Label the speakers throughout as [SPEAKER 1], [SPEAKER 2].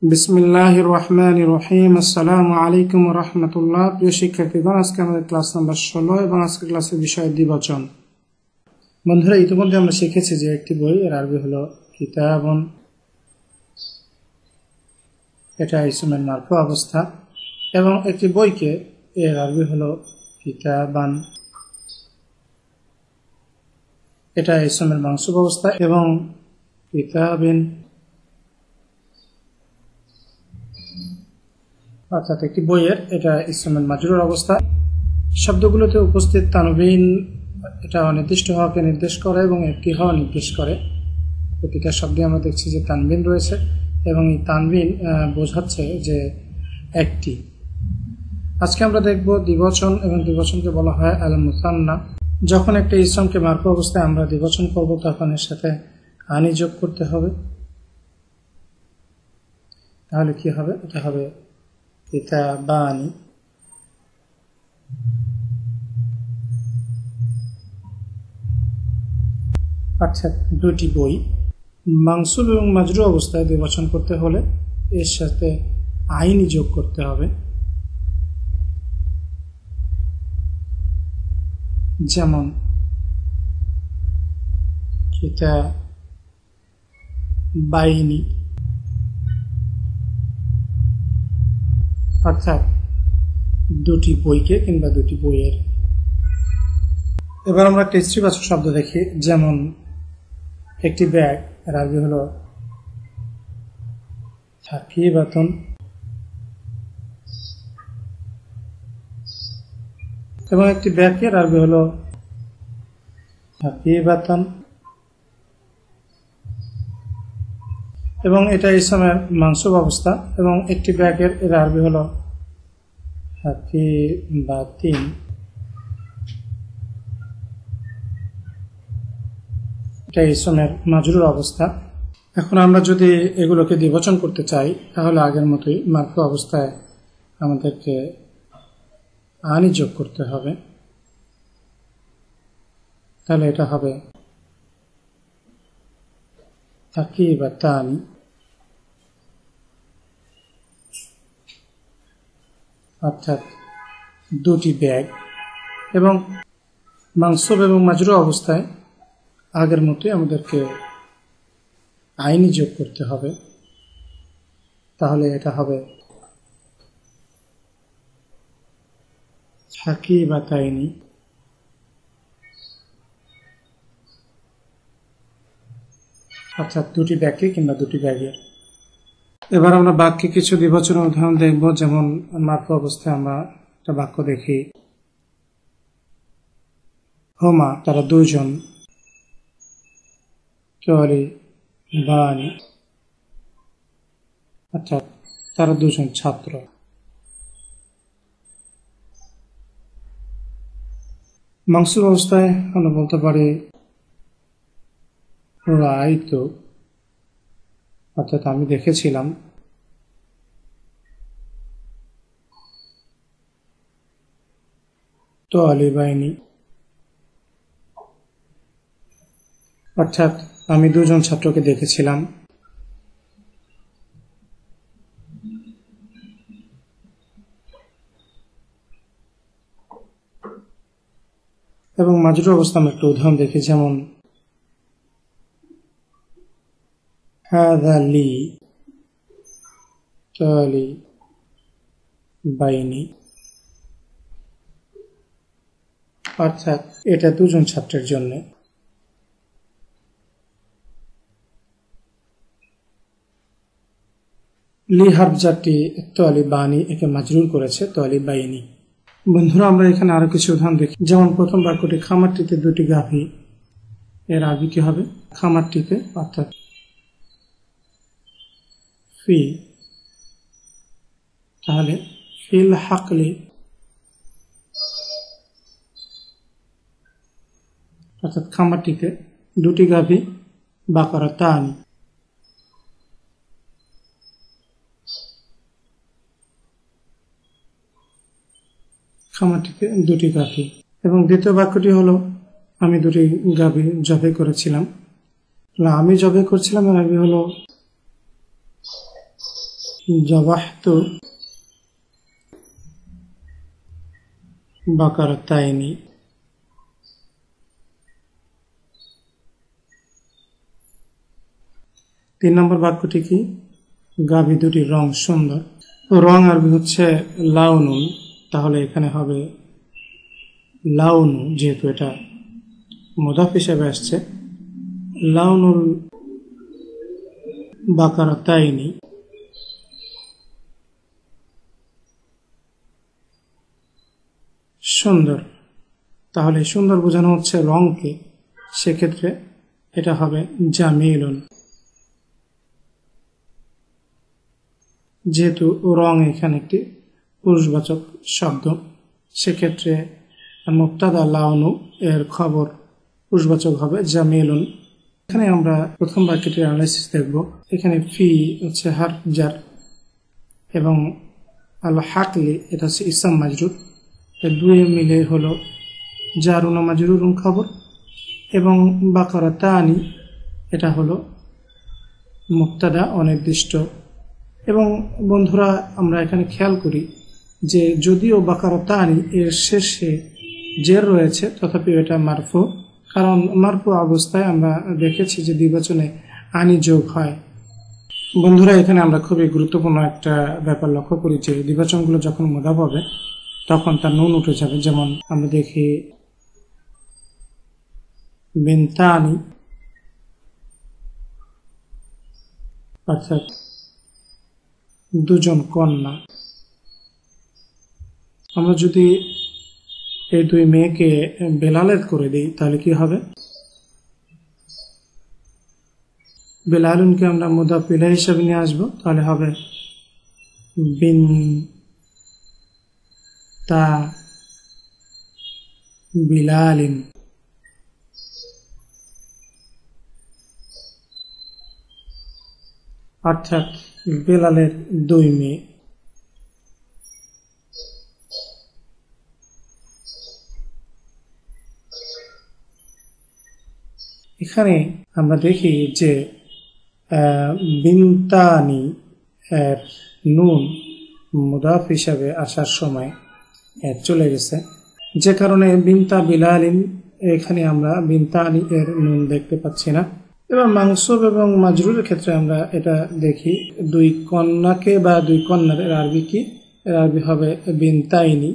[SPEAKER 1] বিসমিল্লাহির রহমানির রহিম। আসসালামু আলাইকুম ওয়া রাহমাতুল্লাহ। প্রিয় শিক্ষার্থীগণ, আজকে আমাদের ক্লাস নাম্বার 16 এবং আজকের ক্লাসের বিষয় দ্বিবচন। বন্ধুরা, ইতিমধ্যে আমরা শিখেছি যে একটি বই এর আরবি হলো কিতাবুন, এটা ইসমের মারফু অবস্থা, এবং একটি বইকে এর আরবি হলো কিতাবান, এটা ইসমের মানসুব অবস্থা, এবং কিতাবিন অর্থাৎ একটি বইয়ের এটা ইসমের মাজরুর অবস্থা। শব্দগুলোতে উপস্থিত তানবিন এটা অনির্দিষ্ট হওয়াকে নির্দেশ করে এবং একটি হওয়া নির্দেশ করে। প্রতিটা শব্দে আমরা দেখছি যে তানবিন রয়েছে এবং এই তানবিন বোঝাচ্ছে যে একটি। আজকে আমরা দেখব দ্বিবচন, এবং দ্বিবচনকে বলা হয় আল মুসান্না। যখন একটা ইসমকে মারফু অবস্থায় আমরা দ্বিবচন করব তখন এর সাথে আনি যোগ করতে হবে। তাহলে কি হবে? এটা হবে কিতাবানি। অর্থাৎ দুটি বই। মানসুব এবং মাজরুর অবস্থায় দ্বিবচন করতে হলে এর সাথে আইনি যোগ করতে হবে। যেমন কিতাবাইনি, অর্থাৎ দুটি বইকে কিংবা দুটি বইয়ের। এবার আমরা একটা স্ত্রীবাচক শব্দ দেখি, যেমন একটি ব্যাগ, এর আরবি হলো সাকিবাতুন, এবং একটি ব্যাগের আরবি হলো সাকিবাতান, এবং এটা ইসমের মানসুব অবস্থা, এবং একটি ব্যাগের এর আরবি হলো সাকিবাতিন। এটা ইসমের মাজরুর অবস্থা। এখন আমরা যদি এগুলোকে দ্বিবচন করতে চাই তাহলে আগের মতোই মারফু অবস্থায় আমাদেরকে আনি যোগ করতে হবে। তাহলে এটা হবে সাকিবাতানি, অর্থাৎ দুটি ব্যাগ। এবং মানসুব এবং মাজরুর অবস্থায় আগের মতোই আমাদেরকে আইনি যোগ করতে হবে। তাহলে এটা হবে সাকিবাতাইনি, অর্থাৎ দুটি ব্যাগকে কিংবা দুটি ব্যাগের। এবার আমরা বাক্যে কিছু দ্বিবচনের উদাহরণ দেখব। যেমন মারফু অবস্থায় আমরা একটা বাক্য দেখি, হুমা, তারা দুজন, তালিবানি, অর্থাৎ তারা দুজন ছাত্র। মানসুব অবস্থায় আমরা বলতে পারি রাআইতু, অর্থাৎ আমি দেখেছিলাম। তালিবাইনি, অর্থাৎ আমি দুজন ছাত্রকে দেখেছিলাম। এবং মাজরুর অবস্থা আমরা একটা উদাহরণ দেখি, যেমন হাযা লি তালিবাইনি, অর্থাৎ এটা দুজন ছাত্রের জন্য। লি হারফজাটি তালিবানি একে মাজরুর করেছে তালিবাইনি। বন্ধুরা, আমরা এখানে আরো কিছু উদাহরণ দেখি। যেমন প্রথম বাক্যটি, খামারটিতে দুটি গাভী, এর আরবি কি হবে? খামারটিতে, অর্থাৎ ফি। তাহলে ফিল হাকলি, অর্থাৎ খামারটিতে দুটি গাভী, বাকারাতানি, খামারটিতে দুটি গাভী। এবং দ্বিতীয় বাক্যটি হলো, আমি দুটি গাভী জবাই করেছিলাম। আমি জবাই করছিলাম, এর আরবি হলো জবাহতু বাকারাতাইনি। 3 নম্বর বাক্যটি কি? গাভী দুটির রং সুন্দর। রং আরবি হচ্ছে লাউনুন, তাহলে এখানে হবে লাউনু, যেহেতু এটা মুদাফ হিসেবে আসছে। লাউনুল বাকারাতাইনি, সুন্দর। তাহলে সুন্দর বোঝানো হচ্ছে রংকে, সেক্ষেত্রে এটা হবে জামিলুন। যেহেতু রং এখানে একটি পুরুষবাচক শব্দ, সেক্ষেত্রে মুবতাদা লাউনু এর খবর পুরুষবাচক হবে জামিলুন। এখানে আমরা প্রথম বাক্যটির অ্যানালাইসিস দেখব। এখানে ফি হচ্ছে হারফ জার এবং আল হাকলি এটা হচ্ছে ইসম মাজরুর। এর দুই মিলে হলো জারুন ও মাজরুরুন খবর, এবং বাকারাতানি এটা হলো মুবতাদা অনির্দিষ্ট। এবং বন্ধুরা, আমরা এখানে খেয়াল করি যে যদিও বাকারাতানি এর শেষে জের রয়েছে, তথাপি এটা মারফু, কারণ মারফু অবস্থায় আমরা দেখেছি যে দ্বিবচনে আনি যোগ হয়। বন্ধুরা, এখানে আমরা খুবই গুরুত্বপূর্ণ একটা ব্যাপার লক্ষ্য করি যে দ্বিবচনগুলো যখন মুদাফ হবে তখন তার নুন উঠে যাবে। যেমন আমরা দেখি বিনতানি, অর্থাৎ দুজন কন্যা। আমরা যদি এই দুই মেয়েকে বেলালেত করে দিই তাহলে কি হবে? বেলালুনকে আমরা মুদাফ ইলাইহি হিসাবে নিয়ে আসবো, তাহলে হবে বিন তা বিলালিন। অর্থাৎ বেলালের দুই মেয়ে। এখানে আমরা দেখি যে বিনতানি এর নুন মুদাফ হিসাবে আসার সময় চলে গেছে, যে কারণে বিনতা বিলালিন এখানে আমরা বিনতানি এর নুন দেখতে পাচ্ছি না। এবার মানসুব এবং মাজরুরের ক্ষেত্রে আমরা এটা দেখি, দুই কন্যাকে বা দুই কন্যার এর আরবি কি? এর আরবি হবে বিনতাইনি।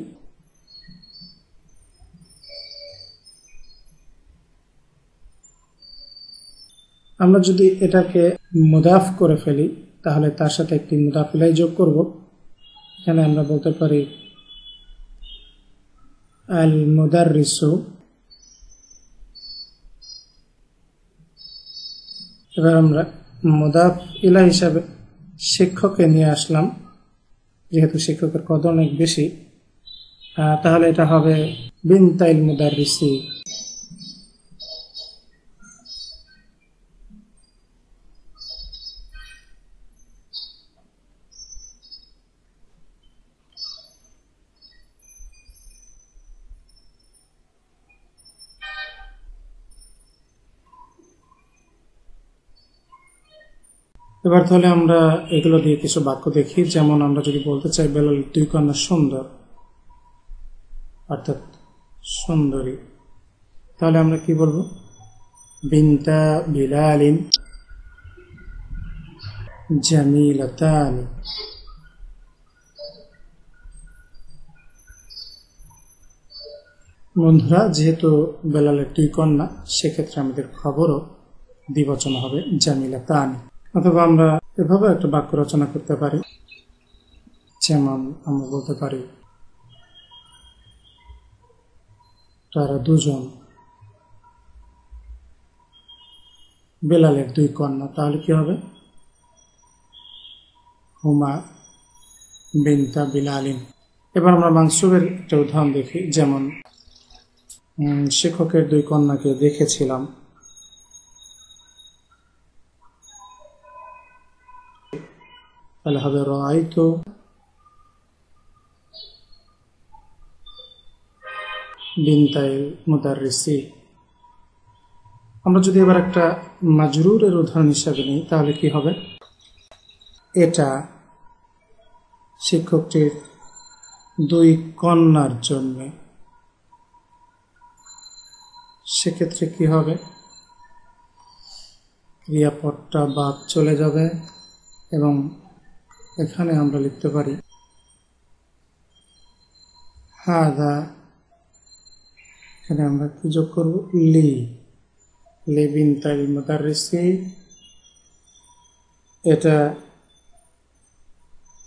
[SPEAKER 1] আমরা যদি এটাকে মুদাফ করে ফেলি তাহলে তার সাথে একটি মুদাফ ইলাইহি যোগ করব। এখানে আমরা বলতে পারি আল মুদাররিসু। এবার আমরা মুদাফ ইলাইহি হিসাবে শিক্ষককে নিয়ে আসলাম, যেহেতু শিক্ষকের কদর অনেক বেশি, তাহলে এটা হবে বিনতাইল মুদাররিসি। এবার তাহলে আমরা এগুলো দিয়ে কিছু বাক্য দেখি। যেমন আমরা যদি বলতে চাই বেলাল দুই কন্যা সুন্দর, অর্থাৎ সুন্দরী, তাহলে আমরা কি বলবো? বিনতা বিলালিন জামিলাতানি। বন্ধুরা, যেহেতু বেলালের দুই কন্যা, সেক্ষেত্রে আমাদের খবরও দ্বিবচন হবে জামিলাতানি। অথবা আমরা এভাবে একটা বাক্য রচনা করতে পারি, যেমন আমরা বলতে পারি তারা দুজন বেলালের দুই কন্যা, তাহলে কি হবে? হুমা বিনতা বিলালিন। এবার আমরা মানসুবের একটা উদাহরণ দেখি, যেমন শিক্ষকের দুই কন্যাকে দেখেছিলাম। তাহলে হবে রাআইতু বিনতাইল মুদাররিসি। আমরা যদি এবার একটা মাজরুরের উদাহরণ হিসাবে নিই তাহলে কি হবে? এটা শিক্ষকটির 2 কন্যার জন্য। সেক্ষেত্রে কি হবে? ক্রিয়াপদটা বাদ চলে যাবে এবং এখানে আমরা লিখতে পারি হাদা। এখানে আমরা কি যোগ করব? লি বিনতাল মুদাররিসি। এটা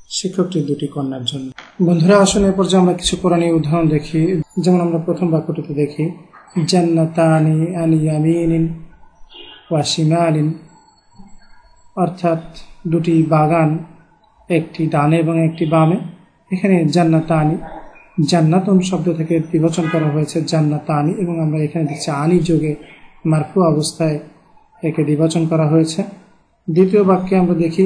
[SPEAKER 1] শিক্ষকটির 2টি কন্যার জন্য। বন্ধুরা, আসুন এ পর্যায়ে আমরা কিছু কোরআনী উদাহরণ দেখি। যেমন আমরা প্রথম বাক্যটিতে দেখি জান্নাতানি আন ইয়ামিনিন ওয়া শিমালিন, অর্থাৎ 2টি বাগান, একটি ডানে এবং একটি বামে। এখানে জান্নাতানি, জান্নাতুন শব্দ থেকে বিবেচন করা হয়েছে জান্নাতানি, এবং আমরা এখানে দেখছি আনি যোগে মারফু অবস্থায় একে বিবেচন করা হয়েছে। দ্বিতীয় বাক্যে আমরা দেখি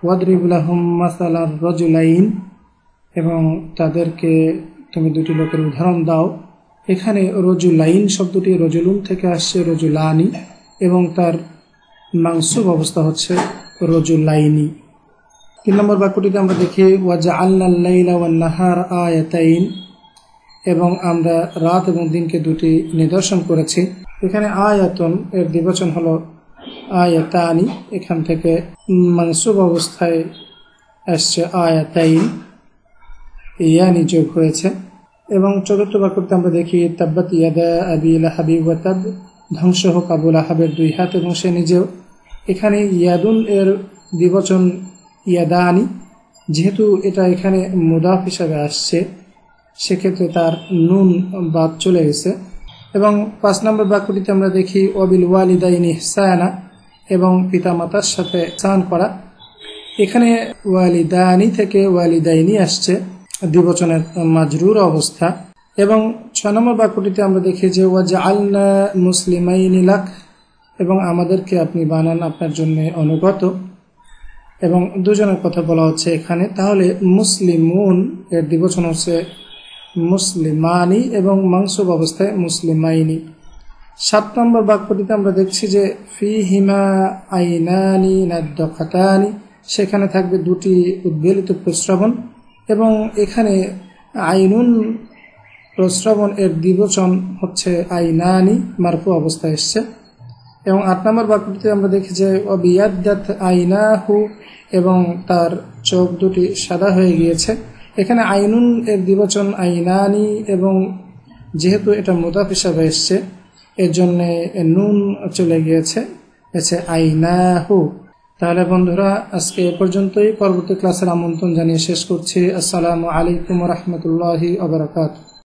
[SPEAKER 1] ওয়াদরিব লাহুম মাসালার রাজুলাইন, এবং তাদেরকে তুমি 2টি লোকের উদাহরণ দাও। এখানে রজুলাইন শব্দটি রজুলুন থেকে আসছে রজুলানি, এবং তার মানসুব অবস্থা হচ্ছে রজুলাইনি। 3 নম্বর বাক্যটিতে আমরা দেখি ওয়াজআলনাল লাইলা ওয়ান নাহার আয়াতাইন, এবং আমরা রাত এবং দিনকে 2টি নিদর্শন করেছি। এখানে আয়াতুন এর দ্বিবচন হলো আয়াতানি, এখান থেকে মানসুব অবস্থায় আসছে আয়াতাইন, ইয়ানি যোগ হয়েছে। এবং 4র্থ বাক্যটিতে আমরা দেখি তাব্বাত ইয়াদা আবি লাহাবি ওয়া তাব, ধ্বংস হোক আবু লাহাবের 2 হাত এবং সে নিজেও। এখানে ইয়াদুন এর দ্বিবচন ইয়াদানি, যেহেতু এটা এখানে মুদাফ হিসাবে আসছে সেক্ষেত্রে তার নুন বাদ চলে গেছে। এবং 5 নম্বর বাক্যটিতে আমরা দেখি ওয়াবিল ওয়ালিদাইনি ইহসানা, এবং পিতামাতার সাথে ইহসান করা। এখানে ওয়ালিদানি থেকে ওয়ালিদাইনি আসছে, দ্বিবচনের মাজরুর অবস্থা। এবং 6 নম্বর বাক্যটিতে আমরা দেখি যে ওয়াজআলনা মুসলিমাইনি লাক, এবং আমাদেরকে আপনি বানান আপনার জন্য অনুগত। এবং 2 জনের কথা বলা হচ্ছে এখানে, তাহলে মুসলিমুন এর দ্বিবচন হচ্ছে মুসলিমানি এবং মানসুব অবস্থায় মুসলিমাইনি। 7 নম্বর বাক্যটিতে আমরা দেখছি যে ফিহিমা আইনানি নাদ্দাকাতানি, সেখানে থাকবে 2টি উদ্বেলিত প্রস্রবণ, এবং এখানে আইনুন প্রস্রবণ এর দ্বিবচন হচ্ছে আইনানি, মারফু অবস্থায় এসছে। এবং 8 নম্বর বাক্যটিতে আমরা দেখি যে অবিয়াদ্দাত আইনাহু, এবং তার চোখ 2টি সাদা হয়ে গিয়েছে। এখানে আইনুন এর দ্বিবচন আইনানি, এবং যেহেতু এটা মুদাফ হিসাবে এসছে এর জন্য নুন চলে গিয়েছে, এসে আইনাহু। তাহলে বন্ধুরা, আজকে এ পর্যন্তই। পরবর্তী ক্লাসের আমন্ত্রণ জানিয়ে শেষ করছি। আসসালামু আলাইকুম ওয়া রাহমাতুল্লাহি ওয়া বারাকাতুহু।